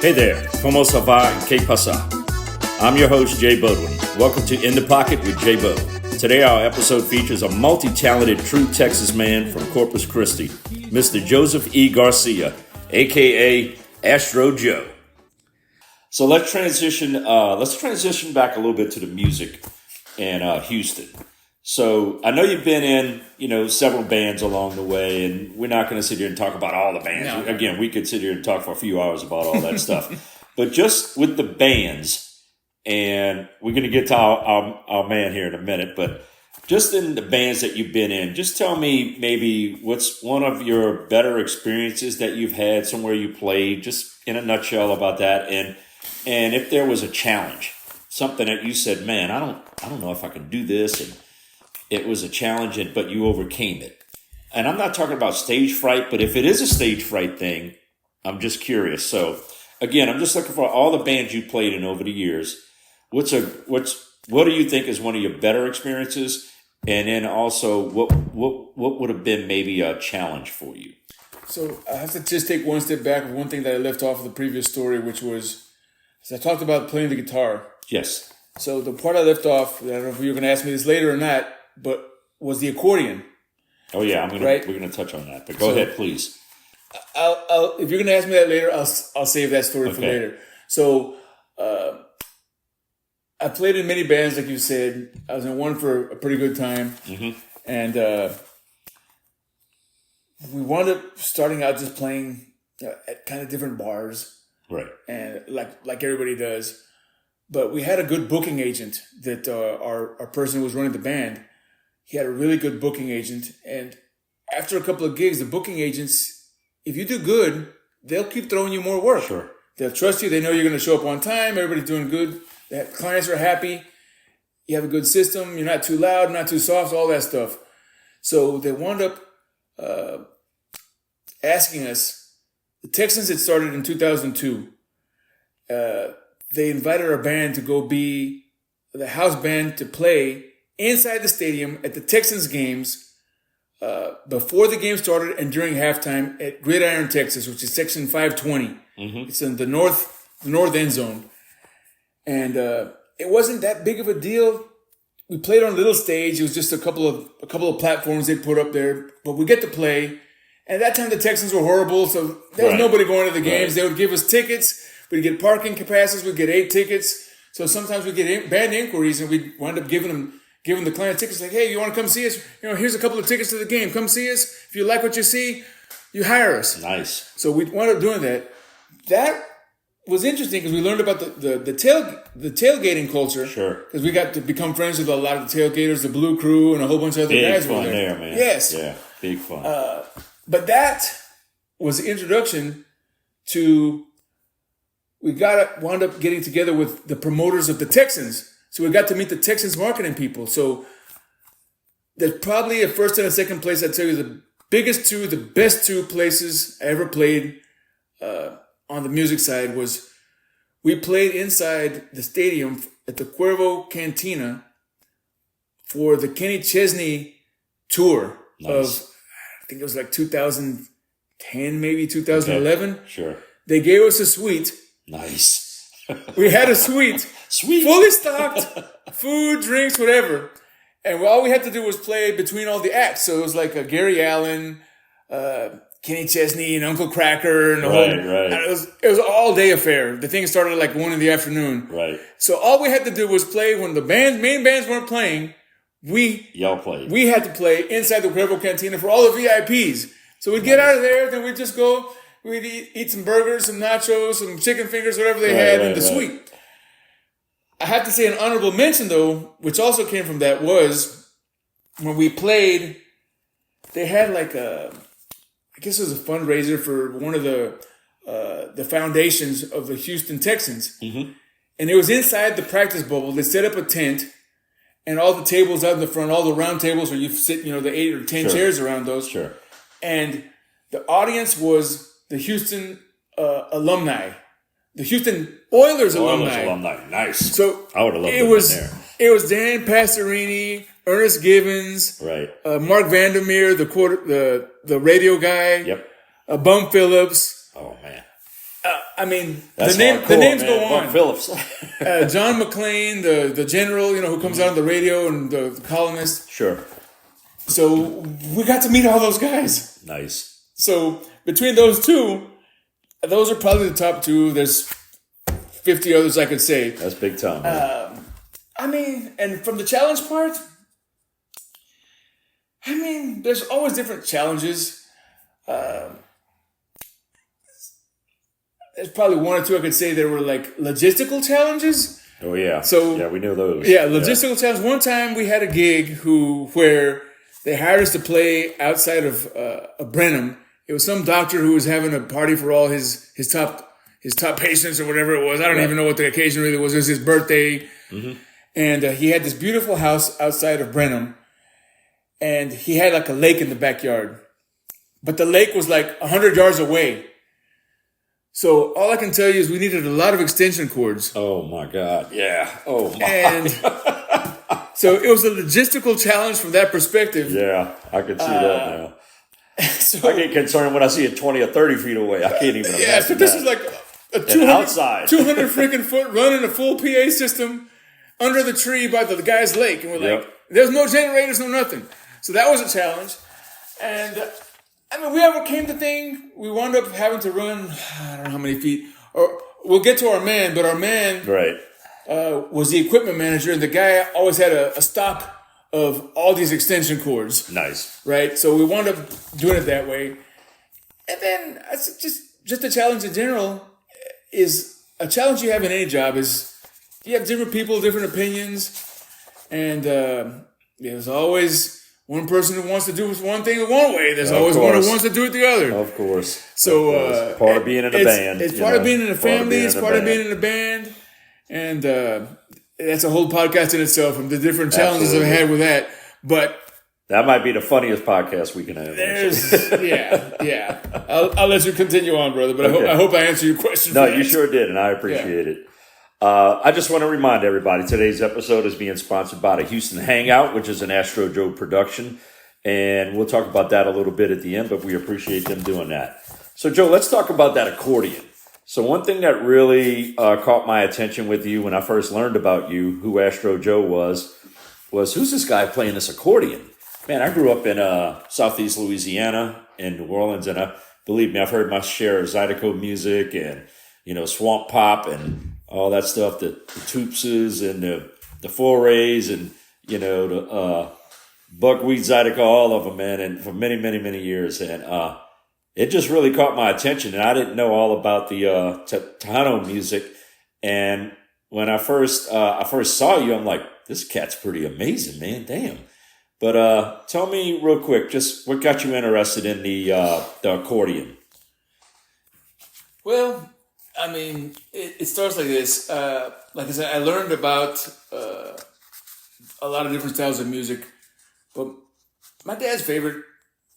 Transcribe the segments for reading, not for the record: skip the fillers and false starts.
Hey there, como ça va and que pasa? I'm your host, Jay Bodwin. Welcome to In the Pocket with Jay Bo. Today our episode features a multi-talented true Texas man from Corpus Christi, Mr. Joseph E. Garcia, a.k.a. Astro Joe. So let's transition back a little bit to the music in Houston. So I know you've been in, several bands along the way, and we're not going to sit here and talk about all the bands. No. Again, we could sit here and talk for a few hours about all that stuff. But just with the bands, and we're going to get to our man here in a minute, but just in the bands that you've been in, just tell me maybe what's one of your better experiences that you've had somewhere you played, just in a nutshell about that, and if there was a challenge, something that you said, man, I don't know if I can do this, and it was a challenge, but you overcame it. And I'm not talking about stage fright, but if it is a stage fright thing, I'm just curious. So again, I'm just looking for all the bands you played in over the years. What do you think is one of your better experiences? And then also what would have been maybe a challenge for you? So I have to just take one step back. One thing that I left off of the previous story, which was, as I talked about playing the guitar. Yes. So the part I left off, I don't know if you're going to ask me this later or not, but was the accordion. Oh yeah, we're going to touch on that. But go ahead, please. I'll if you're going to ask me that later, I'll save that story for later. So I played in many bands, like you said. I was in one for a pretty good time, and we wound up starting out just playing at kind of different bars, right? And like everybody does. But we had a good booking agent that our person who was running the band. He had a really good booking agent. And after a couple of gigs, the booking agents, if you do good, they'll keep throwing you more work. Sure. They'll trust you. They know you're going to show up on time. Everybody's doing good. The clients are happy. You have a good system. You're not too loud, not too soft, all that stuff. So they wound up asking us. The Texans had started in 2002. They invited our band to go be the house band to play inside the stadium at the Texans games before the game started and during halftime at Gridiron, Texas, which is section 520. It's in the north end zone. And it wasn't that big of a deal. We played on a little stage. It was just a couple of platforms they put up there, but we get to play. And at that time the Texans were horrible, so there was nobody going to the games. Right. They would give us tickets. We'd get parking passes. We'd get 8 tickets. So sometimes we'd get band inquiries, and we'd wind up giving the client tickets. Like, hey, you want to come see us? Here's a couple of tickets to the game. Come see us. If you like what you see, you hire us. Nice. So we wound up doing that. That was interesting because we learned about the tailgating culture. Sure. Because we got to become friends with a lot of the tailgaters, the Blue Crew, and a whole bunch of other guys. Big fun there, man. Yes. Yeah, big fun. But that was the introduction to. We wound up getting together with the promoters of the Texans. So we got to meet the Texans marketing people. So there's probably a first and a second place. I'd tell you the best two places I ever played on the music side was we played inside the stadium at the Cuervo Cantina for the Kenny Chesney tour of, I think it was like 2010, maybe 2011. Okay. Sure. They gave us a suite. Nice. We had a suite. Sweet. Fully stocked. Food, drinks, whatever. And all we had to do was play between all the acts. So it was like a Gary Allen, Kenny Chesney, and Uncle Cracker. And Right. It was an all-day affair. The thing started at like 1 p.m. Right. So all we had to do was play when the main bands weren't playing. Y'all played. We had to play inside the Cuervo Cantina for all the VIPs. So we'd get out of there, then we'd just go... We'd eat some burgers, some nachos, some chicken fingers, whatever they had in the suite. I have to say an honorable mention, though, which also came from that, was when we played, they had like I guess it was a fundraiser for one of the foundations of the Houston Texans. And it was inside the practice bubble. They set up a tent and all the tables out in the front, all the round tables where you sit, the 8 or 10 chairs around those. Sure. And the audience was the Houston alumni, the Houston Oilers alumni. Nice. So I would have loved there. It was Dan Pastorini, Ernest Givens, right? Mark Vandermeer, the radio guy. Yep. Bum Phillips. Oh man. I mean, That's the hardcore, names man. go Buck on. Phillips. John McClane, the general, who comes out on the radio, and the columnist. Sure. So we got to meet all those guys. Nice. So between those two, those are probably the top two. There's 50 others I could say. That's big time. Man. I mean, and from the challenge part, I mean, there's always different challenges. There's probably one or two I could say that were like logistical challenges. Oh yeah. So yeah, we knew those. Yeah, logistical challenges. One time we had a gig where they hired us to play outside of Brenham. It was some doctor who was having a party for all his top patients or whatever it was. I don't even know what the occasion really was. It was his birthday. Mm-hmm. And he had this beautiful house outside of Brenham. And he had like a lake in the backyard. But the lake was like 100 yards away. So all I can tell you is we needed a lot of extension cords. Oh my God. Yeah. Oh my. And so it was a logistical challenge from that perspective. Yeah, I can see that now. So, I get concerned when I see it 20 or 30 feet away. I can't even imagine. Yeah, so this is like a 200 freaking foot running a full PA system under the tree by the guy's lake. And we're like, there's no generators, no nothing. So that was a challenge. And I mean, we overcame the thing. We wound up having to run, I don't know how many feet. Or we'll get to our man, but our man was the equipment manager, and the guy always had a stock of all these extension cords. Nice. Right? So we wound up doing it that way. And then just a challenge in general is a challenge you have in any job is you have different people, different opinions. And there's always one person who wants to do one thing one way. There's always one who wants to do it the other. Of course. So part of being in a band. It's part of being in a family. It's part of being in a band. And that's a whole podcast in itself from the different challenges I've had with that. But that might be the funniest podcast we can have. Yeah. I'll let you continue on, brother. But I hope I answered your question. No, you sure did, and I appreciate it. I just want to remind everybody, today's episode is being sponsored by the Houston Hangout, which is an Astro Joe production. And we'll talk about that a little bit at the end, but we appreciate them doing that. So, Joe, let's talk about that accordion. So one thing that really caught my attention with you when I first learned about you, who Astro Joe was who's this guy playing this accordion? Man, I grew up in Southeast Louisiana in New Orleans, and believe me, I've heard my share of Zydeco music and, swamp pop and all that stuff, the Toopses and the Forays and, the Buckwheat Zydeco, all of them, man, and for many, many, many years. And it just really caught my attention, and I didn't know all about the Tejano music. And when I first saw you, I'm like, this cat's pretty amazing, man. Damn. But tell me real quick, just what got you interested in the accordion? Well, I mean, it starts like this. Like I said, I learned about a lot of different styles of music, but my dad's favorite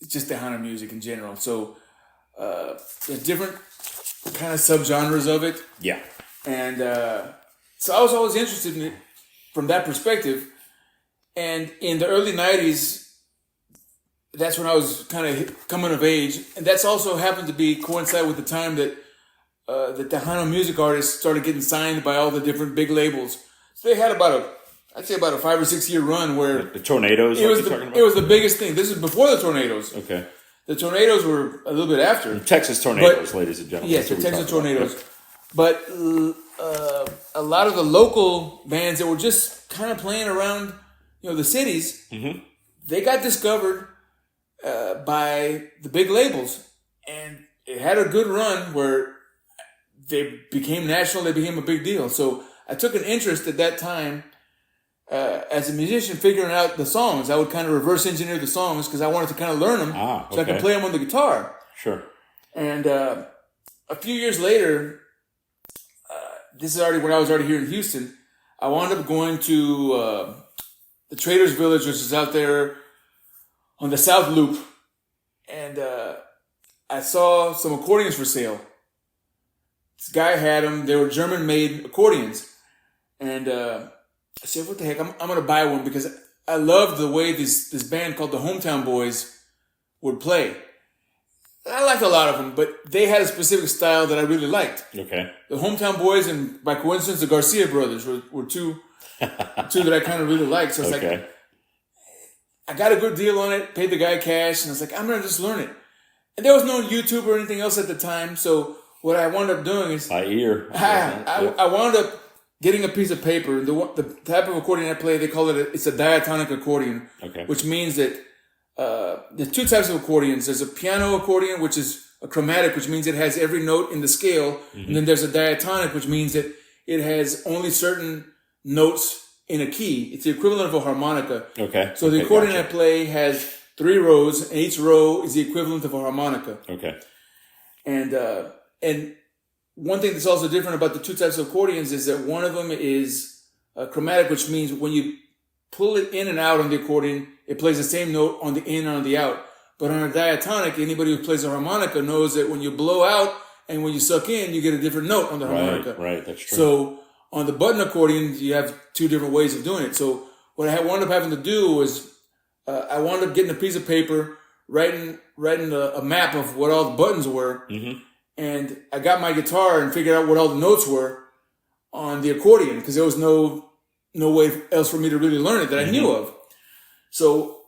is just Tejano music in general. So there's different kind of subgenres of it. Yeah. And so I was always interested in it from that perspective. And in the early 90s, that's when I was kind of coming of age. And that's also happened to coincide with the time that the Tejano music artists started getting signed by all the different big labels. So they had about a 5 or 6 year run where the Tornadoes. It was the biggest thing. This is before the Tornadoes. Okay. The Tornadoes were a little bit after. The Texas Tornadoes, ladies and gentlemen. Yes, the Texas Tornadoes. But a lot of the local bands that were just kind of playing around, the cities, they got discovered by the big labels, and it had a good run where they became national. They became a big deal. So I took an interest at that time as a musician, figuring out the songs. I would kind of reverse engineer the songs because I wanted to kind of learn them so I could play them on the guitar. Sure. And a few years later, this is already when I was already here in Houston. I wound up going to the Traders Village, which is out there on the South Loop, and I saw some accordions for sale. This guy had them. They were German-made accordions, and I said, "What the heck? I'm going to buy one because I loved the way this band called the Hometown Boys would play." I liked a lot of them, but they had a specific style that I really liked. Okay. The Hometown Boys and, by coincidence, the Garcia brothers were two that I kind of really liked. So it's like, I got a good deal on it, paid the guy cash, and I was like, I'm going to just learn it. And there was no YouTube or anything else at the time, so what I wound up doing is... By ear. I wound up getting a piece of paper. The type of accordion I play, they call it, it's a diatonic accordion, which means that there's two types of accordions. There's a piano accordion, which is a chromatic, which means it has every note in the scale. And then there's a diatonic, which means that it has only certain notes in a key. It's the equivalent of a harmonica. Okay. So the accordion I play has 3 rows, and each row is the equivalent of a harmonica. Okay. And one thing that's also different about the two types of accordions is that one of them is a chromatic, which means when you pull it in and out on the accordion, it plays the same note on the in and on the out. But on a diatonic, anybody who plays a harmonica knows that when you blow out and when you suck in, you get a different note on the harmonica. Right, that's true. So on the button accordion, you have 2 different ways of doing it. So what I wound up having to do was I wound up getting a piece of paper, writing a map of what all the buttons were, and I got my guitar and figured out what all the notes were on the accordion because there was no way else for me to really learn it that I knew of. So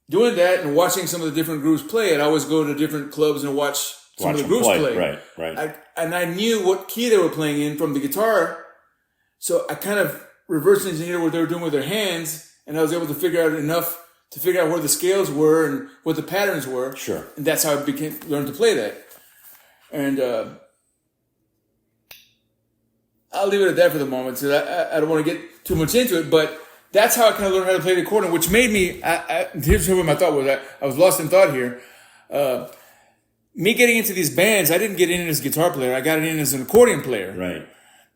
doing that and watching some of the different groups play, I'd always go to different clubs and watch some of the groups play. Right. And I knew what key they were playing in from the guitar, so I kind of reverse engineered what they were doing with their hands, and I was able to figure out enough to figure out where the scales were and what the patterns were. Sure. And that's how I learned to play that. And I'll leave it at that for the moment. So I don't want to get too much into it, but that's how I kind of learned how to play the accordion, which made me, here's what my thought was. I was lost in thought here. Me getting into these bands, I didn't get in as a guitar player. I got in as an accordion player. Right.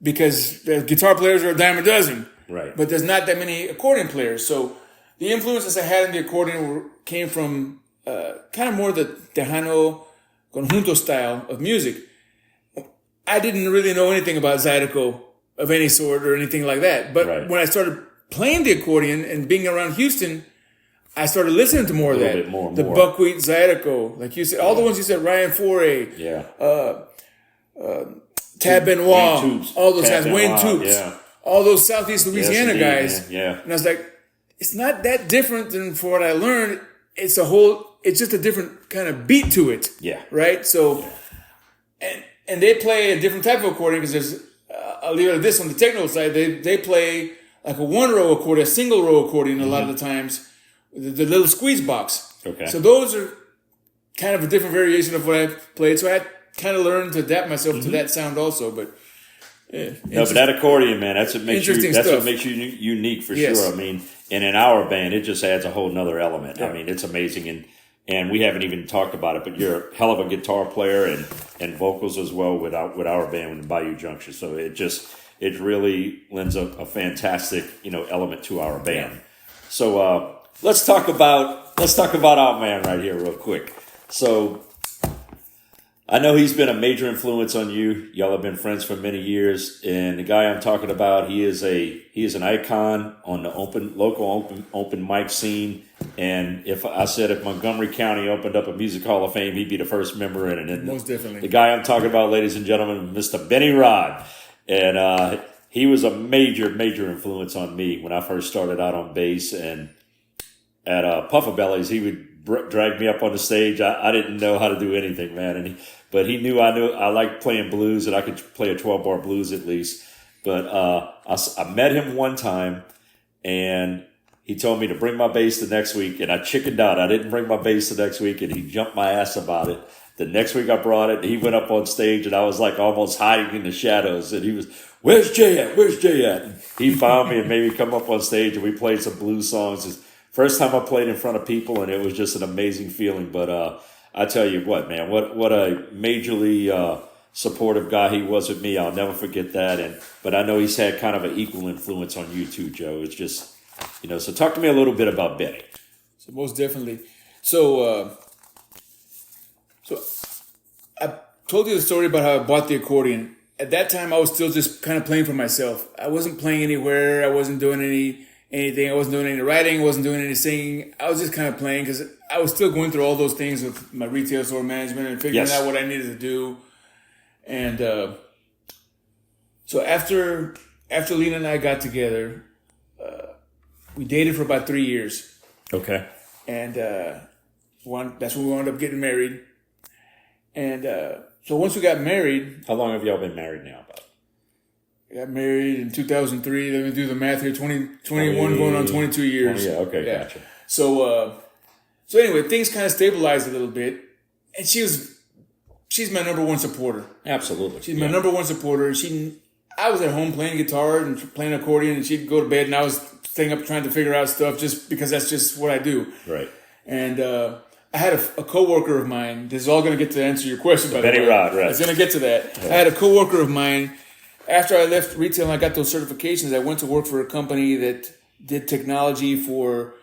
Because the guitar players are a dime a dozen. Right. But there's not that many accordion players. So the influences I had in the accordion came from kind of more the Tejano conjunto style of music. I didn't really know anything about Zydeco of any sort or anything like that. But when I started playing the accordion and being around Houston, I started listening to more of that. The Buckwheat Zydeco, like you said, all the ones you said, Ryan Foray, Tab Benoit, all those guys, Wayne Toops, all those Southeast Louisiana guys. Yeah. And I was like, it's not that different than from what I learned. It's just a different kind of beat to it. Yeah. Right? So, and they play a different type of accordion because there's, I'll leave it at this on the technical side, they play like a 1-row accordion, a single row accordion a lot of the times, the little squeeze box. Okay. So those are kind of a different variation of what I've played. So I had kind of learned to adapt myself to that sound also, but but that accordion, man, that's what makes you unique for sure. I mean, and in our band, it just adds a whole nother element. Yeah. I mean, it's amazing, and we haven't even talked about it, but you're a hell of a guitar player and vocals as well with our band in Bayou Junction. So it really lends a fantastic element to our band. Yeah. So let's talk about our man right here real quick. So I know he's been a major influence on you. Y'all have been friends for many years, and the guy I'm talking about, he is an icon on the local open mic scene. And if Montgomery County opened up a Music Hall of Fame, he'd be the first member in it. Most definitely. The guy I'm talking about, ladies and gentlemen, Mr. Benny Rod, and he was a major influence on me when I first started out on bass. And at Puffer Bellies, he would drag me up on the stage. I didn't know how to do anything, man, but he knew I liked playing blues and I could play a 12-bar blues at least. But I met him one time and he told me to bring my bass the next week, and I chickened out. I didn't bring my bass the next week, and he jumped my ass about it. The next week I brought it, he went up on stage, and I was like almost hiding in the shadows. And he was, "Where's Jay at? Where's Jay at?" And he found me and made me come up on stage, and we played some blues songs. It's first time I played in front of people, and it was just an amazing feeling. But I tell you what, man, what a majorly supportive guy he was with me. I'll never forget that. But I know he's had kind of an equal influence on you too, Joe. It's just, so talk to me a little bit about Benny. So most definitely. So I told you the story about how I bought the accordion. At that time, I was still just kind of playing for myself. I wasn't playing anywhere. I wasn't doing anything. I wasn't doing any writing. I wasn't doing any singing. I was just kind of playing because I was still going through all those things with my retail store management and figuring out what I needed to do. And so after Lina and I got together, we dated for about 3 years. Okay. And that's when we wound up getting married. And so once we got married... How long have y'all been married now? About? I got married in 2003. Let me do the math here. 21 going on 22 years. Yeah, okay, gotcha. So anyway, things kind of stabilized a little bit. And she's my number one supporter. Absolutely. She's my number one supporter. I was at home playing guitar and playing accordion, and she'd go to bed, and I was staying up trying to figure out stuff just because that's just what I do. Right. And I had a coworker of mine. This is all going to get to answer your question, by the way. Betty Rod, right. I was going to get to that. Yeah. I had a coworker of mine. After I left retail and I got those certifications, I went to work for a company that did technology for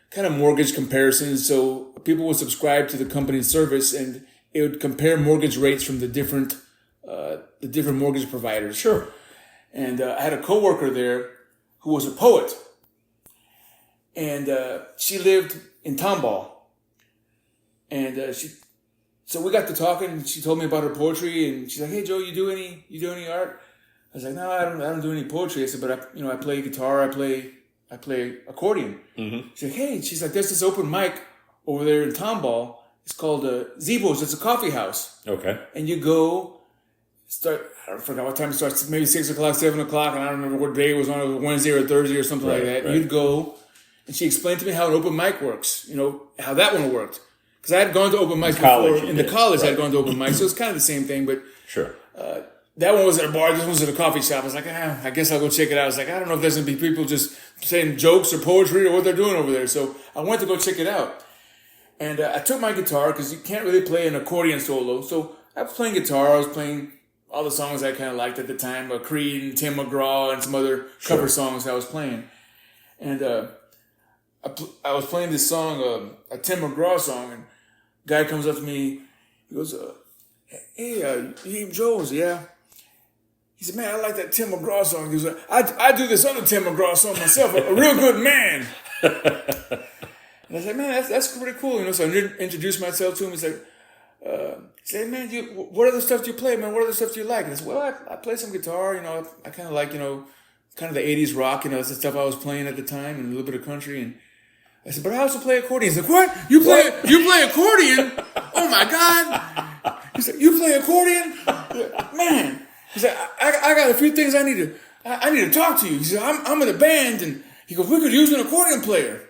kind of mortgage comparisons. So people would subscribe to the company's service, and it would compare mortgage rates from the different mortgage providers. Sure. And I had a coworker there who was a poet, and she lived in Tomball. And so we got to talking, and she told me about her poetry, and she's like, "Hey Joe, you do any art?" I was like, "No, I don't do any poetry." I said, "But I play guitar, I play accordion." Mm-hmm. She's like, "There's this open mic over there in Tomball. It's called Zebo's. It's a coffee house." Okay. And you go I forgot what time it starts, maybe 6 o'clock, 7 o'clock, and I don't remember what day it was on. It was a Wednesday or a Thursday or something like that. Right. You'd go, and she explained to me how an open mic works, how that one worked. Because I had gone to open mics before. In the college, I had gone to open mics, so it's kind of the same thing, but sure. That one was at a bar, this one was at a coffee shop. I was like, I guess I'll go check it out. I was like, I don't know if there's going to be people just saying jokes or poetry or what they're doing over there. So I went to go check it out. And I took my guitar, because you can't really play an accordion solo. So I was playing guitar. I was playing all the songs I kind of liked at the time, Creed and Tim McGraw and some other cover songs I was playing. And I was playing this song, a Tim McGraw song, and a guy comes up to me. He goes, "Hey, your name Joe's, yeah?" He said, "Man, I like that Tim McGraw song." He goes, I do this other Tim McGraw song myself, a real good man. And I said, "Man, that's pretty cool." So I introduced myself to him. He's like, he said, "Man, what other stuff do you play, man? What other stuff do you like?" And I said, "Well, I play some guitar. I kind of like, kind of the 80s rock. That's the stuff I was playing at the time, and a little bit of country." And I said, "But I also play accordion." He's like, "What? You play accordion? Oh my God!" He said, "You play accordion? Man." He said, I got a few things I need to talk to you." He said, I'm in a band, and he goes, "We could use an accordion player."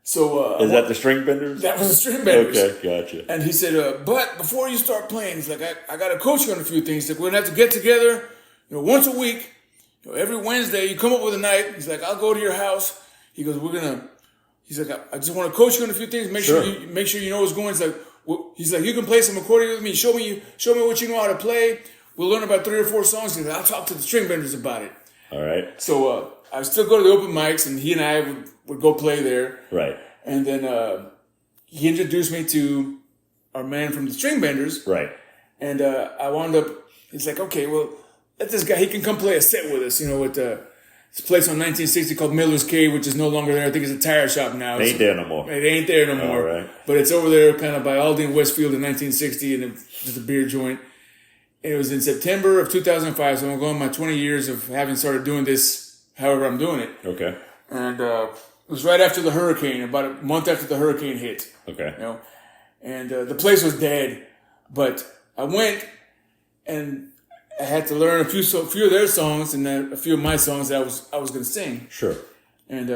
So is that the String Benders? That was the String Benders. Okay, gotcha. And he said, "But before you start playing," he's like, I got to coach you on a few things. He's like, "We're gonna have to get together, once a week. Every Wednesday, you come up with a night." He's like, "I'll go to your house." He goes, He's like, "I just want to coach you on a few things. Make sure you know what's going." He's like, "You can play some accordion with me. Show me what you know how to play. We'll learn about 3 or 4 songs. And I'll talk to the String Benders about it." All right. So I would still go to the open mics, and he and I would go play there. Right. And then he introduced me to our man from the String Benders. Right. And I wound up, he's like, "Okay, well, let this guy, he can come play a set with us, at this place on 1960 called Miller's Cave, which is no longer there. I think it's a tire shop now. It ain't there no more. It ain't there no more. All right. But it's over there kind of by Aldi and Westfield in 1960, and it's just a beer joint. And it was in September of 2005, so I'm going my 20 years of having started doing this however I'm doing it. Okay. And it was right after the hurricane, about a month after the hurricane hit. Okay. And the place was dead. But I went, and I had to learn a few of their songs and then a few of my songs that I was going to sing. Sure. And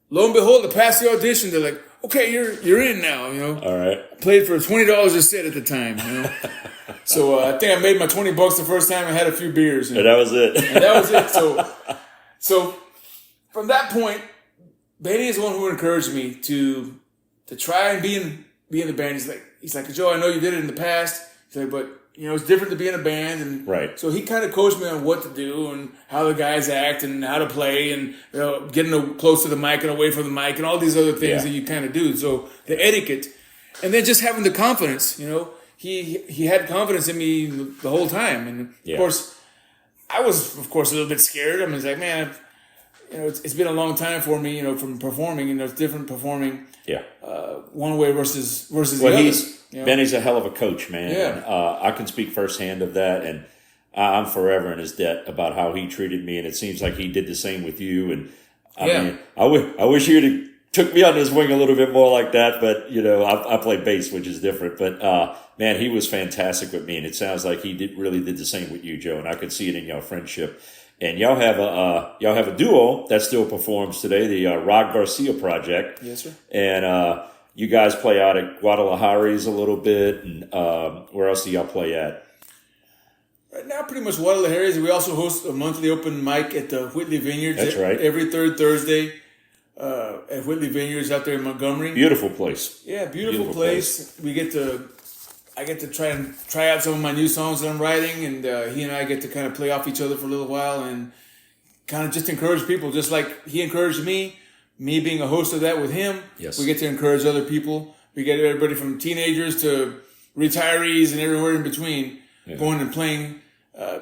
lo and behold, I passed the audition. They're like, "Okay, you're in now." All right. I played for $20 a set at the time. So I think I made my $20 the first time. I had a few beers. And that was it. And that was it. So from that point, Benny is the one who encouraged me to try and be in the band. He's like, "Joe, I know you did it in the past." He's like, "But it's different to be in a band." And right. So he kind of coached me on what to do and how the guys act and how to play and getting close to the mic and away from the mic and all these other things that you kind of do. So the etiquette, and then just having the confidence. He had confidence in me the whole time, and of course, I was a little bit scared. I was like, "Man, it's been a long time for me, from performing, it's different performing. Yeah. One way versus the other. Benny's a hell of a coach, man. Yeah. And, I can speak firsthand of that, and I'm forever in his debt about how he treated me, and it seems like he did the same with you. And I mean, I wish he would have took me under his wing a little bit more like that, but I play bass, which is different. But man, he was fantastic with me, and it sounds like he really did the same with you, Joe. And I could see it in your friendship. And y'all have a duo that still performs today, the Rod Garcia Project. Yes, sir. And you guys play out at Guadalajara's a little bit, and where else do y'all play at? Right now, pretty much Guadalajara's. We also host a monthly open mic at the Whitley Vineyards. That's right. Every third Thursday at Whitley Vineyards out there in Montgomery. Beautiful place. Yeah, beautiful place. I get to try out some of my new songs that I'm writing, and he and I get to kind of play off each other for a little while and kind of just encourage people, just like he encouraged me being a host of that with him. Yes. We get to encourage other people. We get everybody from teenagers to retirees and everywhere in between going and playing,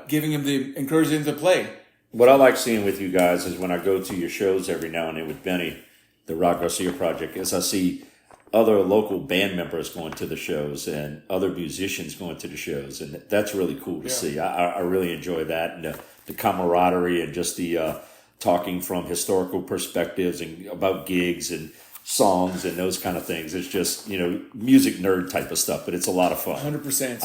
giving them the encouragement to play. What I like seeing with you guys is when I go to your shows every now and then with Benny, the Rod Garcia Project, is I see other local band members going to the shows and other musicians going to the shows. And that's really cool to see. I really enjoy that, and the camaraderie and just the talking from historical perspectives and about gigs and songs and those kind of things. It's just, music nerd type of stuff, but it's a lot of fun. 100%.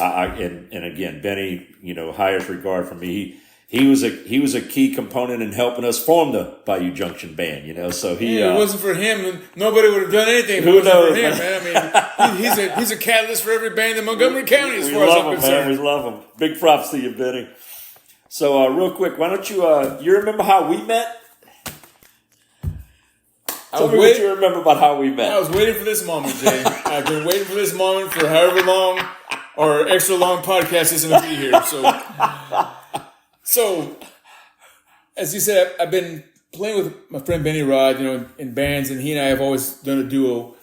And again, Benny, highest regard for me. He was a key component in helping us form the Bayou Junction Band, So he. If it wasn't for him, nobody would have done anything. If it wasn't for him, man. I mean, he's a catalyst for every band in Montgomery County, as far as I'm concerned. We love him. Big props to you, Benny. So, real quick, why don't you remember how we met? Tell me what you remember about how we met. I was waiting for this moment, Jay. I've been waiting for this moment for however long our extra long podcast is going to be here. So, as you said, I've been playing with my friend Benny Rod, in bands, and he and I have always done a duo.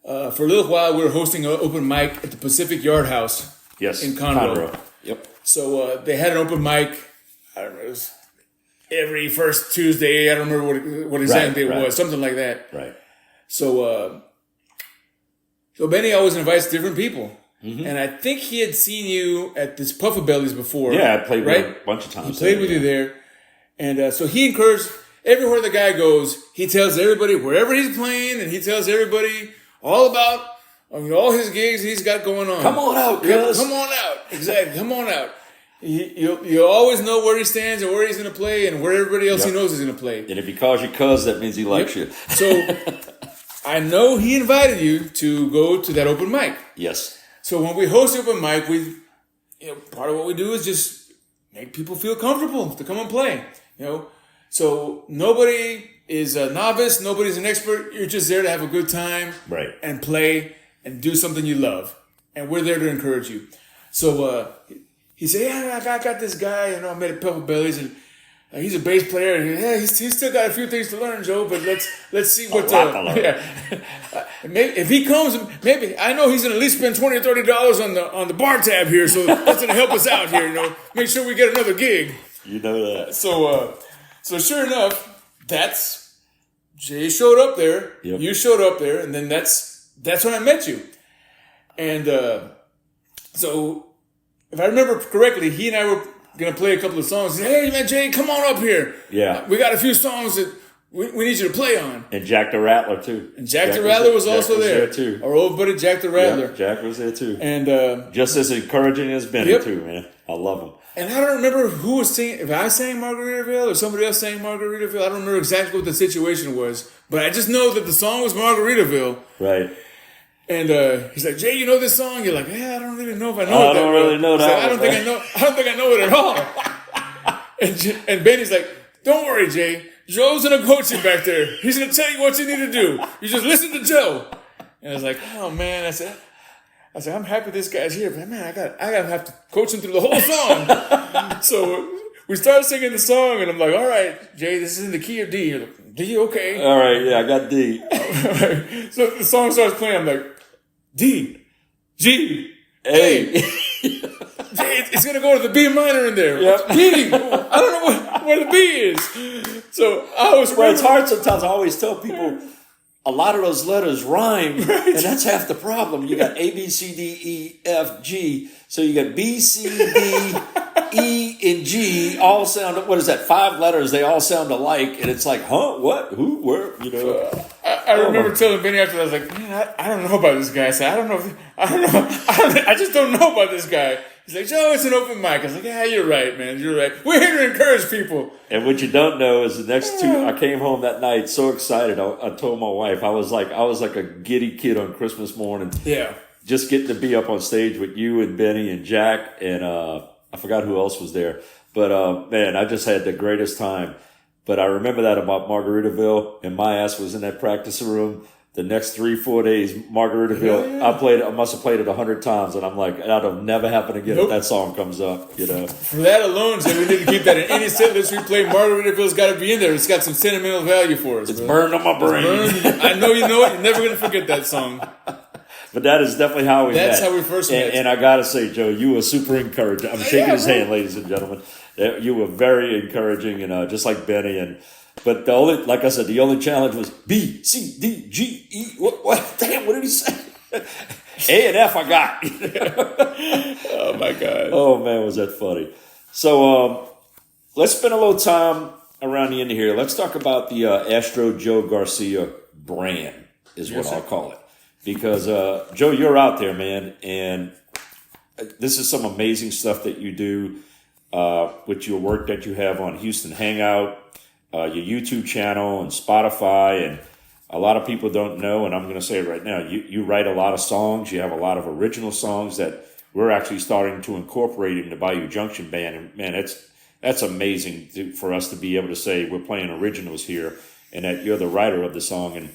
For a little while, we were hosting an open mic at the Pacific Yard House in Conroe. Yep. So they had an open mic. I don't know. It was every first Tuesday. I don't remember what exactly it was. Something like that. Right. So Benny always invites different people. Mm-hmm. And I think he had seen you at this Puffa Bellies before. Yeah, I played with him a bunch of times. He played with you there. And so he encouraged, everywhere the guy goes, he tells everybody wherever he's playing, and he tells everybody all about all his gigs he's got going on. Come on out, cuz. Come on out. Exactly. Come on out. You'll always know where he stands and where he's going to play and where everybody else he knows is going to play. And if he calls you cuz, that means he likes you. So I know he invited you to go to that open mic. Yes. So when we host open mic, part of what we do is just make people feel comfortable to come and play. So nobody is a novice, nobody's an expert. You're just there to have a good time, right? And play and do something you love, and we're there to encourage you. So he said, "Yeah, I got this guy. I met at Puffa Bellies, and he's a bass player. And he's still got a few things to learn, Joe. But let's see what. Maybe if he comes, maybe I know he's gonna at least spend $20 or $30 on the bar tab here. So that's gonna help us out here. Make sure we get another gig. You know that. So sure enough, Jay showed up there. Yep. You showed up there, and then that's when I met you. And so if I remember correctly, he and I were going to play a couple of songs. He said, "Hey, man, Jay, come on up here. Yeah. We got a few songs that we need you to play on." And Jack the Rattler, too. And Jack the Rattler was also there. Too. Our old buddy Jack the Rattler. Yep, Jack was there, too. And just as encouraging as Benny, too, man. I love him. And I don't remember who was singing, if I sang Margaritaville or somebody else sang Margaritaville. I don't remember exactly what the situation was. But I just know that the song was Margaritaville. Right. And he's like, "Jay, you know this song?" You're like, "Yeah, I don't really know if I know it." I don't really know that. Like, I don't think I know it at all. and Benny's like, "Don't worry, Jay. Joe's gonna coach you back there. He's gonna tell you what you need to do. You just listen to Joe." And I was like, "Oh man," I said, "I'm happy this guy's here, but man, I gotta have to coach him through the whole song." So we started singing the song, and I'm like, "All right, Jay, this is in the key of D." You're like, "D, okay." All right, yeah, I got D. So the song starts playing. I'm like, D, G, A. It's going to go to the B minor in there. Yep. B. I don't know where the B is. So I was. Well, it's hard sometimes. I always tell people a lot of those letters rhyme, Right. and that's half the problem. You got A, B, C, D, E, F, G. So you got B, C, D, E, and G all sound, what is that, 5 letters, they all sound alike, and it's like, huh, what, who, where, you know. I remember telling Benny after that, I was like, man, I don't know about this guy. I said, I just don't know about this guy. He's like, Joe, it's an open mic. I was like, yeah, you're right, man, you're right. We're here to encourage people. And what you don't know is the next 2, I came home that night so excited, I told my wife, I was like a giddy kid on Christmas morning. Yeah. Just getting to be up on stage with you and Benny and Jack and I forgot who else was there. But man, I just had the greatest time. But I remember that about Margaritaville, and my ass was in that practice room the next 3-4 days. Margaritaville, yeah. I must have played it 100 times, and I'm like, that'll never happen again if that song comes up, you know. For that alone, so we need to keep that in any set list we play. Margaritaville's got to be in there. It's got some sentimental value for us. It's burned on my brain. I know you know it. You're never going to forget that song. But that is definitely how we met. That's how we first met. And I got to say, Joe, you were super encouraging. I'm shaking his hand, ladies and gentlemen. You were very encouraging, and just like Benny. But like I said, the only challenge was B, C, D, G, E. What? Damn, what did he say? A and F I got. Oh, my God. Oh, man, was that funny. So let's spend a little time around the end of here. Let's talk about the Astro Joe Garcia brand is what I'll call it. Because, Joe, you're out there, man, and this is some amazing stuff that you do with your work that you have on Houston Hangout, your YouTube channel, and Spotify. And a lot of people don't know, and I'm going to say it right now, you write a lot of songs. You have a lot of original songs that we're actually starting to incorporate in the Bayou Junction Band. And, man, that's amazing for us to be able to say we're playing originals here and that you're the writer of the song. And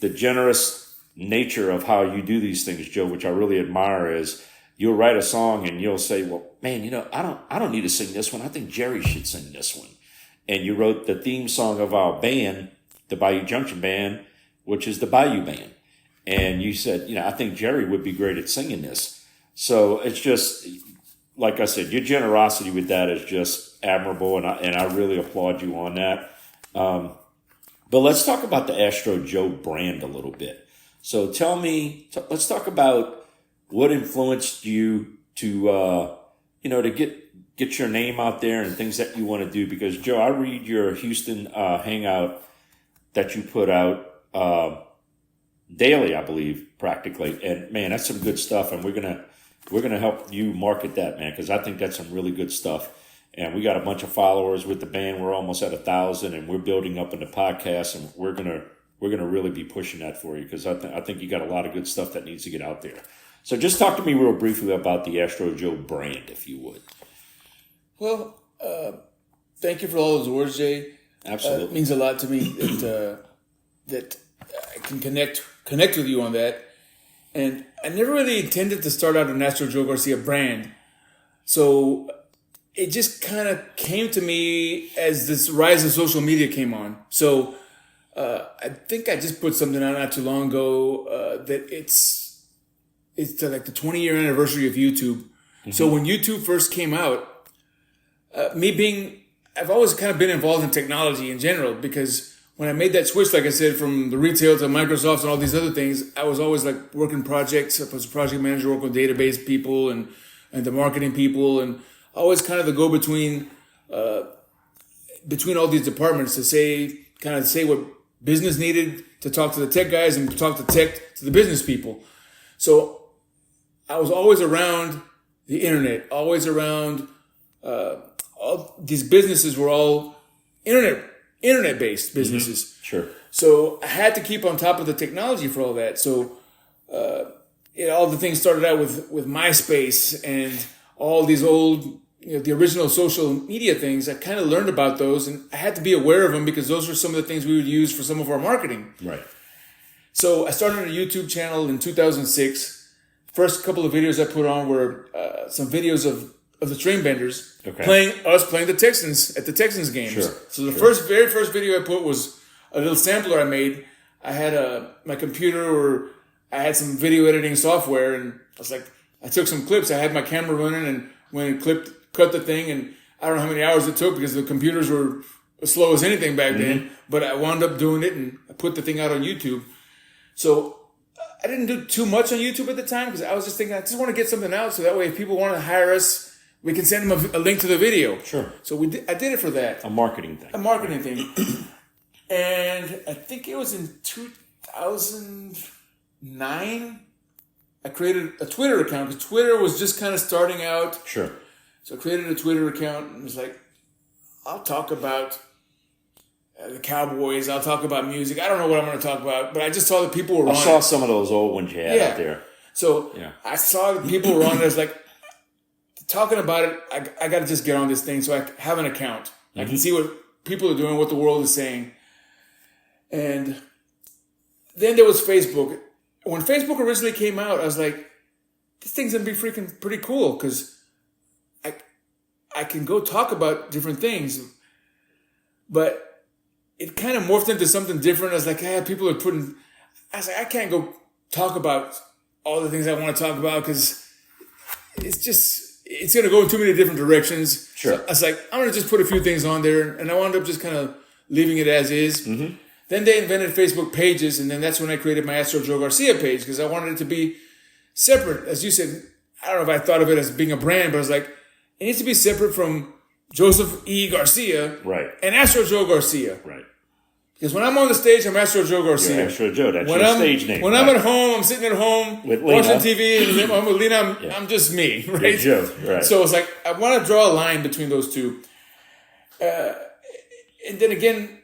the generous nature of how you do these things, Joe, which I really admire, is you'll write a song and you'll say, well, man, you know, I don't need to sing this one. I think Jerry should sing this one. And you wrote the theme song of our band, the Bayou Junction Band, which is the Bayou Band. And you said, you know, I think Jerry would be great at singing this. So it's just, like I said, your generosity with that is just admirable. And I really applaud you on that. But let's talk about the Astro Joe brand a little bit. So tell me, let's talk about what influenced you to, to get your name out there and things that you want to do. Because Joe, I read your Houston Hangout that you put out daily, I believe, practically. And man, that's some good stuff. And we're gonna help you market that, man, because I think that's some really good stuff. And we got a bunch of followers with the band. We're almost at 1,000, and we're building up in the podcast, and we're gonna really be pushing that for you because I think you got a lot of good stuff that needs to get out there. So just talk to me real briefly about the Astro Joe brand, if you would. Well, thank you for all those words, Jay. Absolutely. It means a lot to me that I can connect with you on that. And I never really intended to start out an Astro Joe Garcia brand. So it just kind of came to me as this rise of social media came on. So I think I just put something out not too long ago that it's like the 20-year anniversary of YouTube. Mm-hmm. So when YouTube first came out, I've always kind of been involved in technology in general because when I made that switch, like I said, from the retail to Microsoft and all these other things, I was always like working projects. I was a project manager, working with database people and the marketing people, and always kind of the go-between between all these departments to say what business needed to talk to the tech guys and talk to tech to the business people. So I was always around the internet, always around all these businesses were all internet-based businesses. Mm-hmm. Sure. So I had to keep on top of the technology for all that. So all the things started out with MySpace and all these old, the original social media things. I kind of learned about those, and I had to be aware of them because those were some of the things we would use for some of our marketing. Right. So I started a YouTube channel in 2006. First couple of videos I put on were some videos of the train benders playing the Texans at the Texans games. Sure. So the very first video I put was a little sampler I made. I had my computer, or I had some video editing software, and I took some clips. I had my camera running and went and cut the thing, and I don't know how many hours it took because the computers were slow as anything back then, but I wound up doing it and I put the thing out on YouTube. So I didn't do too much on YouTube at the time because I was just thinking, I just want to get something out so that way if people want to hire us, we can send them a link to the video. Sure. So I did it for that. A marketing thing. And I think it was in 2009, I created a Twitter account because Twitter was just kind of starting out. Sure. So I created a Twitter account and was like, I'll talk about the Cowboys. I'll talk about music. I don't know what I'm going to talk about, but I just saw that people were on it. I saw some of those old ones you had out there. So I saw that people were on it. I was like, talking about it, I got to just get on this thing so I have an account. I can see what people are doing, what the world is saying. And then there was Facebook. When Facebook originally came out, I was like, this thing's going to be freaking pretty cool because I can go talk about different things. But it kind of morphed into something different. I was like, people are putting... I was like, I can't go talk about all the things I want to talk about because it's going to go in too many different directions. Sure. So I was like, I'm going to just put a few things on there. And I wound up just kind of leaving it as is. Mm-hmm. Then they invented Facebook pages. And then that's when I created my Astro Joe Garcia page because I wanted it to be separate. As you said, I don't know if I thought of it as being a brand, but I was like, it needs to be separate from Joseph E. Garcia and Astro Joe Garcia. Right. Because when I'm on the stage, I'm Astro Joe Garcia. You're Astro Joe. That's your stage name. When I'm at home, I'm sitting at home with Lina. watching TV, and I'm with Lina. I'm just me, right? You're Joe, right? So it's like I want to draw a line between those two. And then again,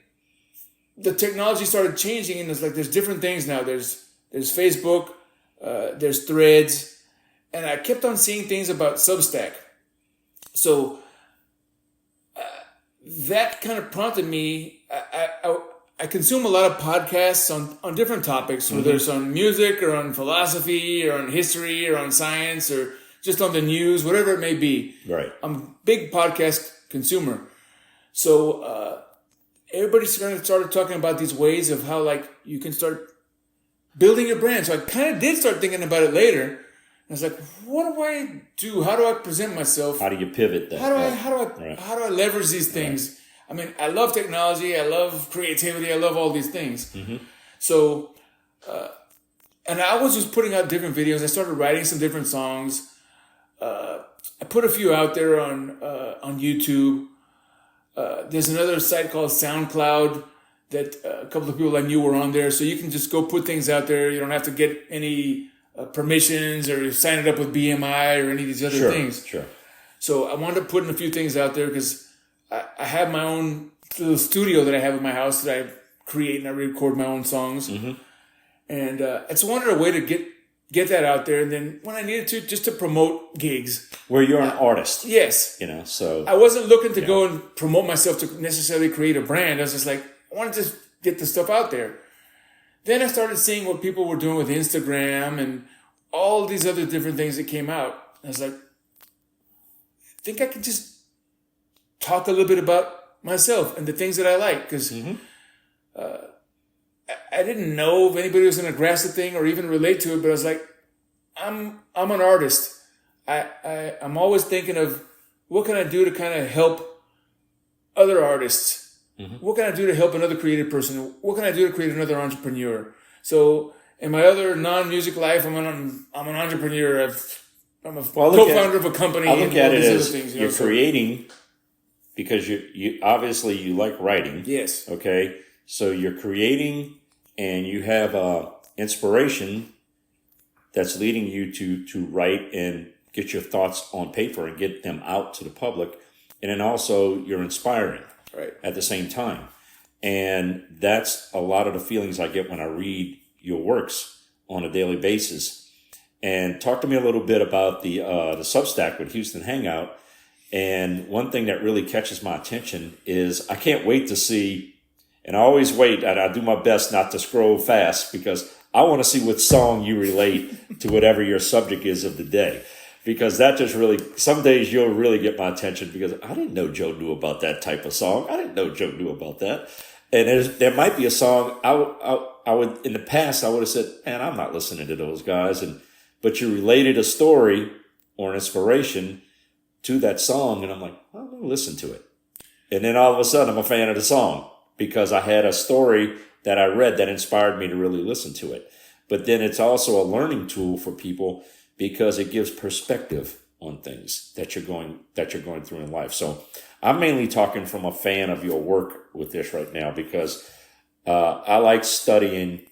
the technology started changing, and it's like there's different things now. There's Facebook, there's Threads, and I kept on seeing things about Substack. So that kind of prompted me. I consume a lot of podcasts on different topics, whether it's on music or on philosophy or on history or on science or just on the news, whatever it may be. Right. I'm a big podcast consumer. So everybody started talking about these ways of how like you can start building your brand. So I kind of did start thinking about it later. I was like, what do I do? How do I present myself? How do you pivot that? How do I leverage these things? Right. I mean, I love technology. I love creativity. I love all these things. Mm-hmm. So, and I was just putting out different videos. I started writing some different songs. I put a few out there on YouTube. There's another site called SoundCloud that a couple of people I knew were on there. So you can just go put things out there. You don't have to get any permissions or sign it up with BMI or any of these other things. Sure. So I wound up putting a few things out there because I have my own little studio that I have in my house that I create and I record my own songs. Mm-hmm. And I just wanted a way to get that out there. And then when I needed to, just to promote gigs. Where you're an artist. Yes. You know, so. I wasn't looking to go and promote myself to necessarily create a brand. I was just like, I wanted to just get the stuff out there. Then I started seeing what people were doing with Instagram and all these other different things that came out. I was like, I think I could just talk a little bit about myself and the things that I like. Because I didn't know if anybody was going to grasp the thing or even relate to it. But I was like, I'm an artist. I'm always thinking of what can I do to kind of help other artists. Mm-hmm. What can I do to help another creative person? What can I do to create another entrepreneur? So in my other non-music life, I'm an entrepreneur. I'm a co-founder of a company. I look at it as things, you're creating because you obviously you like writing. Yes. Okay. So you're creating and you have inspiration that's leading you to write and get your thoughts on paper and get them out to the public. And then also you're inspiring. Right. At the same time. And that's a lot of the feelings I get when I read your works on a daily basis. And talk to me a little bit about the Substack with Houston Hangout. And one thing that really catches my attention is I can't wait to see, and I always wait, and I do my best not to scroll fast because I want to see what song you relate to whatever your subject is of the day. Because that just really, some days you'll really get my attention because I didn't know Joe knew about that type of song. I didn't know Joe knew about that. And there might be a song I would, in the past, I would have said, man, I'm not listening to those guys. But you related a story or an inspiration to that song. And I'm like, well, I'm going to listen to it. And then all of a sudden I'm a fan of the song because I had a story that I read that inspired me to really listen to it. But then it's also a learning tool for people because it gives perspective on things that you're going through in life. So I'm mainly talking from a fan of your work with this right now because I like studying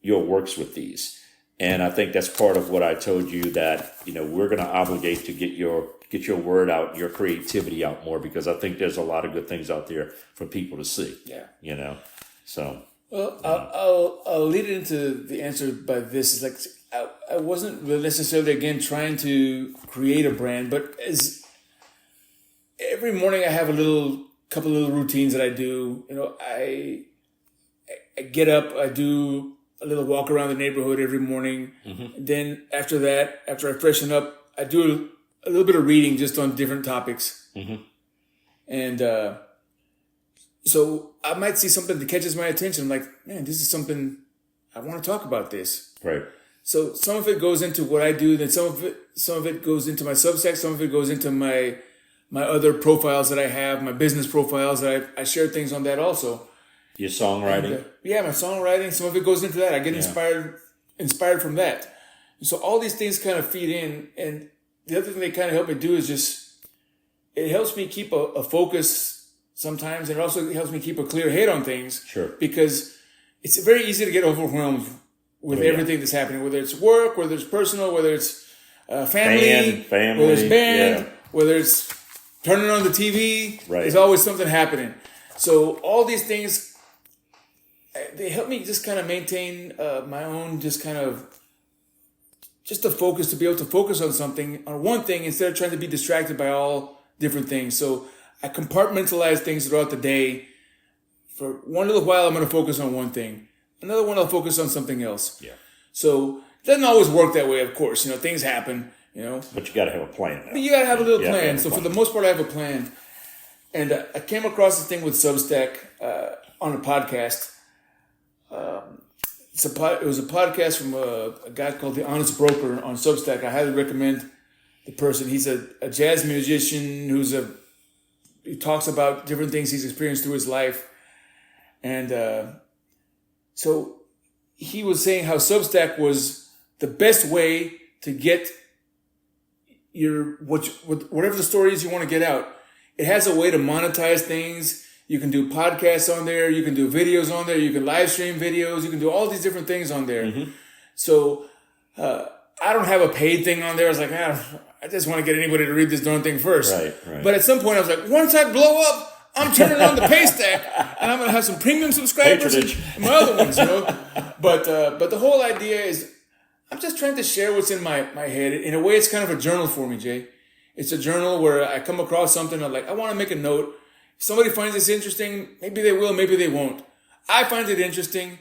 your works with these. And I think that's part of what I told you that, we're going to obligate to get your word out, your creativity out more, because I think there's a lot of good things out there for people to see. Yeah. So. Well, I'll lead it into the answer by this. It's like, I wasn't really necessarily, again, trying to create a brand, but as every morning I have a couple of little routines that I do. I get up, I do a little walk around the neighborhood every morning. Mm-hmm. Then after that, after I freshen up, I do a little bit of reading just on different topics. Mm-hmm. And so I might see something that catches my attention. I'm like, man, this is something I want to talk about this. Right. So some of it goes into what I do. Then some of it goes into my Substack. Some of it goes into my other profiles that I have, my business profiles that I share things on that also. Your songwriting? And, my songwriting. Some of it goes into that. I get inspired from that. And so all these things kind of feed in. And the other thing they kind of help me do is it helps me keep a focus sometimes. And it also helps me keep a clear head on things. Sure. Because it's very easy to get overwhelmed with everything that's happening, whether it's work, whether it's personal, whether it's family, whether it's band, whether it's turning on the TV. Right. There's always something happening. So all these things, they help me just kind of maintain my own just the focus, to be able to focus on one thing instead of trying to be distracted by all different things. So I compartmentalize things throughout the day. For one little while, I'm going to focus on one thing. Another one, I'll focus on something else. Yeah. So it doesn't always work that way, of course. Things happen, But you got to have a plan. But you got to have a little plan. So for the most part, I have a plan. And I came across this thing with Substack on a podcast. It was a podcast from a guy called The Honest Broker on Substack. I highly recommend the person. He's a jazz musician he talks about different things he's experienced through his life. And so he was saying how Substack was the best way to get whatever the story is you want to get out. It has a way to monetize things. You can do podcasts on there. You can do videos on there. You can live stream videos. You can do all these different things on there. Mm-hmm. So I don't have a paid thing on there. I was like, I just want to get anybody to read this darn thing first. Right. But at some point I was like, once I blow up, I'm turning on the pay stack, and I'm going to have some premium subscribers and my other ones, But the whole idea is I'm just trying to share what's in my head. In a way, it's kind of a journal for me, Jay. It's a journal where I come across something. I'm like, I want to make a note. If somebody finds this interesting, maybe they will, maybe they won't. I find it interesting,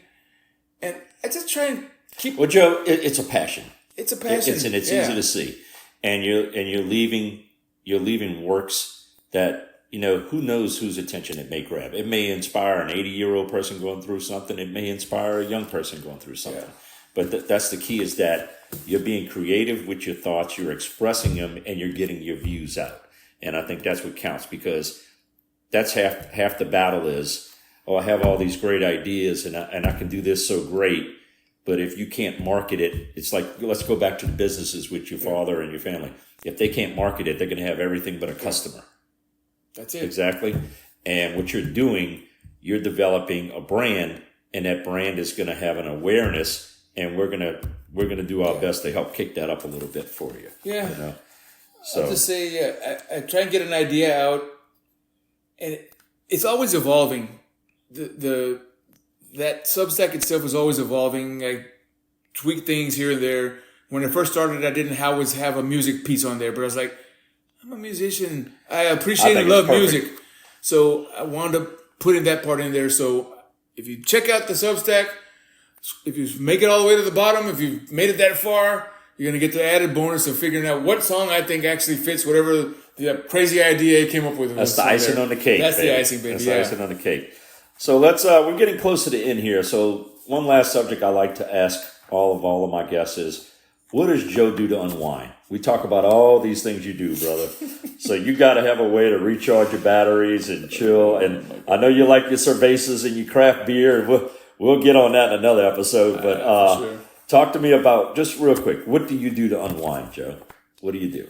and I just try and keep. Well, Joe, it's a passion. It's a passion. It's easy to see, and you're leaving works that. Who knows whose attention it may grab. It may inspire an 80-year-old person going through something. It may inspire a young person going through something. Yeah. But that's the key, is that you're being creative with your thoughts, you're expressing them, and you're getting your views out. And I think that's what counts, because that's half the battle is, I have all these great ideas and I can do this so great. But if you can't market it, it's like, let's go back to the businesses with your father and your family. If they can't market it, they're going to have everything but a customer. That's it. Exactly. And what you're doing, you're developing a brand, and that brand is going to have an awareness, and we're going to do our best to help kick that up a little bit for you. Yeah. So I'll just say, I try and get an idea out, and it's always evolving. That Substack itself is always evolving. I tweak things here and there. When I first started, I didn't always have a music piece on there, but I was like, I'm a musician. I appreciate and love music. So I wound up putting that part in there. So if you check out the Substack, if you make it all the way to the bottom, if you've made it that far, you're going to get the added bonus of figuring out what song I think actually fits whatever the crazy idea you came up with. That's the icing on the cake. That's the icing, baby. That's the icing on the cake. So we're getting close to the end here. So one last subject I like to ask all of my guests is, what does Joe do to unwind? We talk about all these things you do, brother. So you got to have a way to recharge your batteries and chill. And I know you like your cervezas and your craft beer. And we'll get on that in another episode. But sure. Talk to me about, just real quick, what do you do to unwind, Joe? What do you do?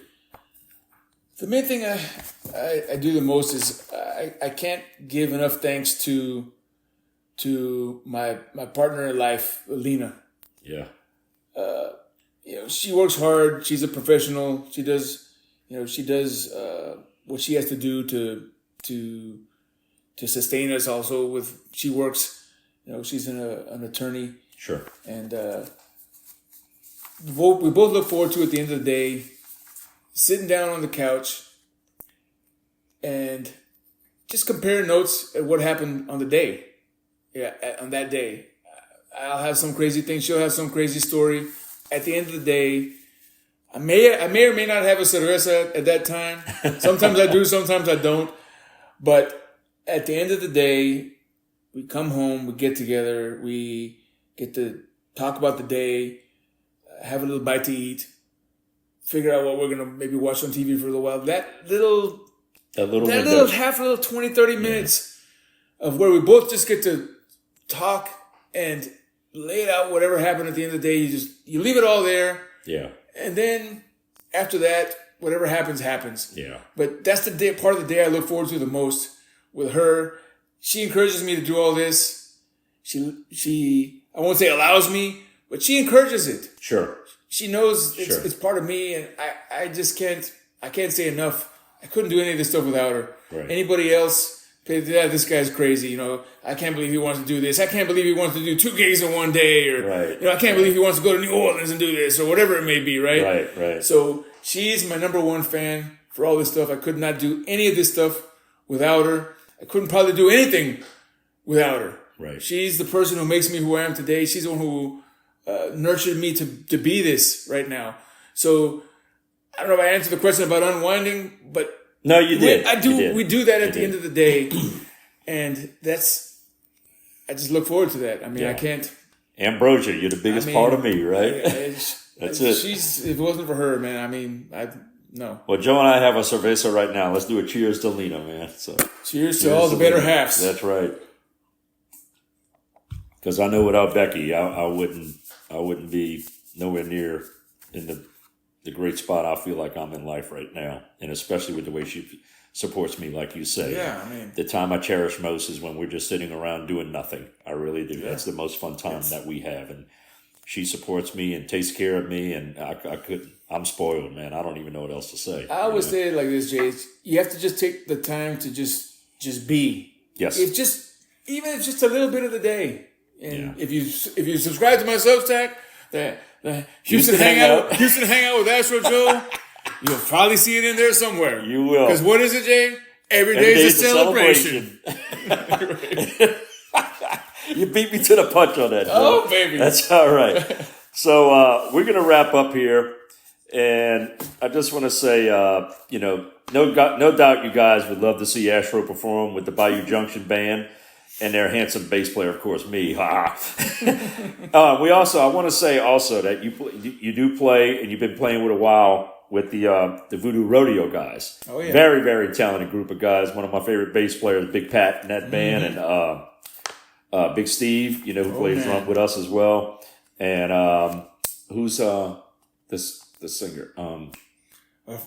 The main thing I do the most is I can't give enough thanks to my partner in life, Lina. Yeah. She works hard. She's a professional. She does what she has to do to sustain us. Also, she works. She's an attorney. Sure. And we both look forward to, at the end of the day, sitting down on the couch and just compare notes at what happened on the day. Yeah, on that day. I'll have some crazy thing. She'll have some crazy story. At the end of the day, I may or may not have a cerveza at that time. Sometimes I do, sometimes I don't. But at the end of the day, we come home, we get together, we get to talk about the day, have a little bite to eat, figure out what we're going to maybe watch on TV for a little while. That little 20, 30 minutes of where we both just get to talk and lay it out, whatever happened at the end of the day. You leave it all there. Yeah. And then after that, whatever happens, happens. Yeah. But that's the part of the day I look forward to the most with her. She encourages me to do all this. She I won't say allows me, but she encourages it. Sure. She knows it's part of me, and I just can't say enough. I couldn't do any of this stuff without her. Right. Anybody else, this guy's crazy. I can't believe he wants to do this. I can't believe he wants to do 2 gigs in one day, or right. I can't believe he wants to go to New Orleans and do this, or whatever it may be. Right. Right. So she's my number one fan for all this stuff. I could not do any of this stuff without her. I couldn't probably do anything without her. Right. She's the person who makes me who I am today. She's the one who nurtured me to be this right now. So I don't know if I answered the question about unwinding, but no, you did. We do that at the end of the day, and I just look forward to that. I mean, I can't. Ambrosia, you're the biggest part of me, right? That's it. If it wasn't for her, man, no. Well, Joe and I have a cerveza right now. Let's do a cheers to Lina, man. So cheers to all the better halves. That's right. Because I know without Becky, I wouldn't be nowhere near in the great spot I feel like I'm in life right now, and especially with the way she supports me, like you say. Yeah, I mean, the time I cherish most is when we're just sitting around doing nothing. I really do. Yeah. That's the most fun time that we have, and she supports me and takes care of me, and I'm spoiled, man. I don't even know what else to say. I always say it like this, Jay. You have to just take the time to just be. Yes. Even if it's just a little bit of the day, and if you subscribe to my Substack, the Houston Hangout with Astro Joe, you'll probably see it in there somewhere. You will. Because what is it, Jay? Every day's a celebration. You beat me to the punch on that, Joe. Oh, baby. That's all right. So we're going to wrap up here. And I just want to say, no doubt you guys would love to see Astro perform with the Bayou Junction Band and their handsome bass player, of course, me. I want to say also that you do play, and you've been playing with a while with the Voodoo Rodeo guys. Oh, yeah. Very, very talented group of guys. One of my favorite bass players, Big Pat in that band, and Big Steve, who plays drum with us as well. And who's the singer?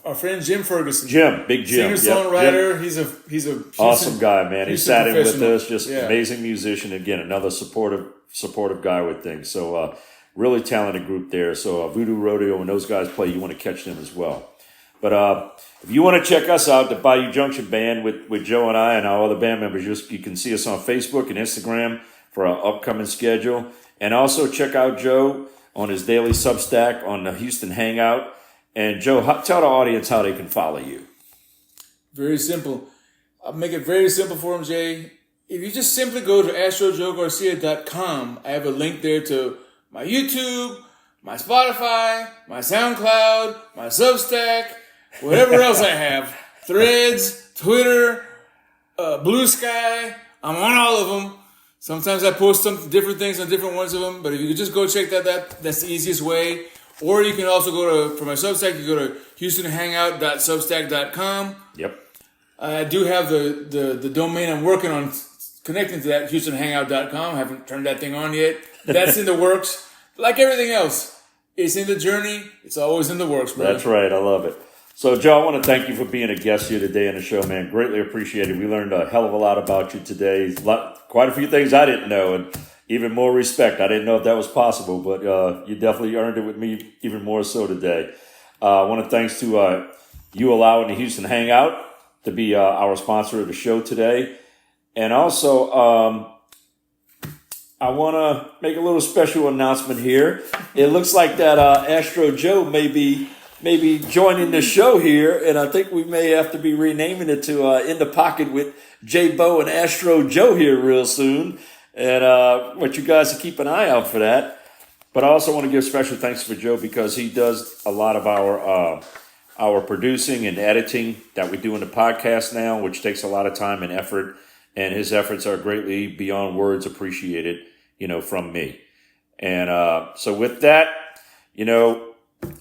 Our friend Jim Ferguson. Big Jim. Singer-songwriter. Yep. He's a awesome guy, man. He sat in with us, just Yeah. amazing musician. Again, another supportive guy with things. So really talented group there. So Voodoo Rodeo, when those guys play, you want to catch them as well. But if you want to check us out, the Bayou Junction Band with Joe and I and our other band members, you can see us on Facebook and Instagram for our upcoming schedule. And also check out Joe on his daily Substack on the Houston Hangout. And Joe, tell the audience how they can follow you. Very simple. I'll make it very simple for him, Jay. If you just simply go to astrojoegarcia.com, I have a link there to my YouTube, my Spotify, my SoundCloud, my Substack, whatever else I have. Threads, Twitter, Blue Sky. I'm on all of them. Sometimes I post some different things on different ones of them, but if you could just go check that, that's the easiest way. Or you can also go to, for my Substack, you go to houstonhangout.substack.com. Yep. I do have the domain I'm working on connecting to that, houstonhangout.com. I haven't turned that thing on yet. That's in the works. Like everything else, it's in the journey. It's always in the works, brother. That's right. I love it. So, Joe, I want to thank you for being a guest here today on the show, man. Greatly appreciated. We learned a hell of a lot about you today. Quite a few things I didn't know, and even more respect. I didn't know if that was possible, but you definitely earned it with me even more so today. I want to thanks to you allowing the Houston Hangout to be our sponsor of the show today. And also, I want to make a little special announcement here. It looks like that Astro Joe may be joining the show here, and I think we may have to be renaming it to In the Pocket with J Bo and Astro Joe here real soon. And want you guys to keep an eye out for that. But I also want to give special thanks for Joe because he does a lot of our producing and editing that we do in the podcast now, which takes a lot of time and effort. And his efforts are greatly beyond words appreciated, from me. And so with that,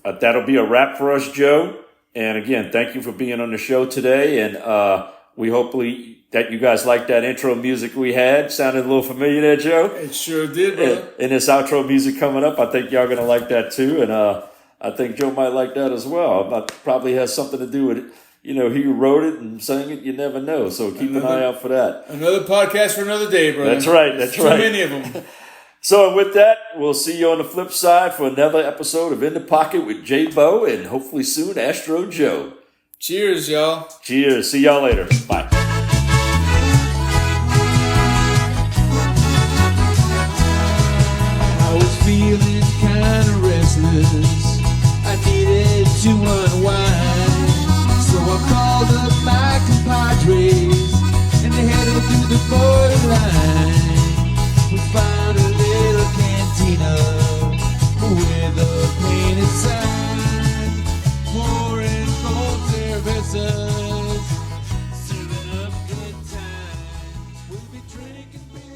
that'll be a wrap for us, Joe. And again, thank you for being on the show today. And we hopefully that you guys like that intro music we had. Sounded a little familiar there, Joe? It sure did, brother. And this outro music coming up, I think y'all going to like that too. And I think Joe might like that as well. It probably has something to do with it. He who wrote it and sang it, you never know. So keep an eye out for that. Another podcast for another day, brother. That's right. Too many of them. So with that, we'll see you on the flip side for another episode of In the Pocket with J Bo and hopefully soon Astro Joe. Cheers, y'all. Cheers. See y'all later. Bye. I was feeling kind of restless. I needed to unwind. So I called up my compadres and they headed to the borderline. We found a little cantina with a painted sign, pouring cold cervezas, serving up good times. We'll be drinking beer.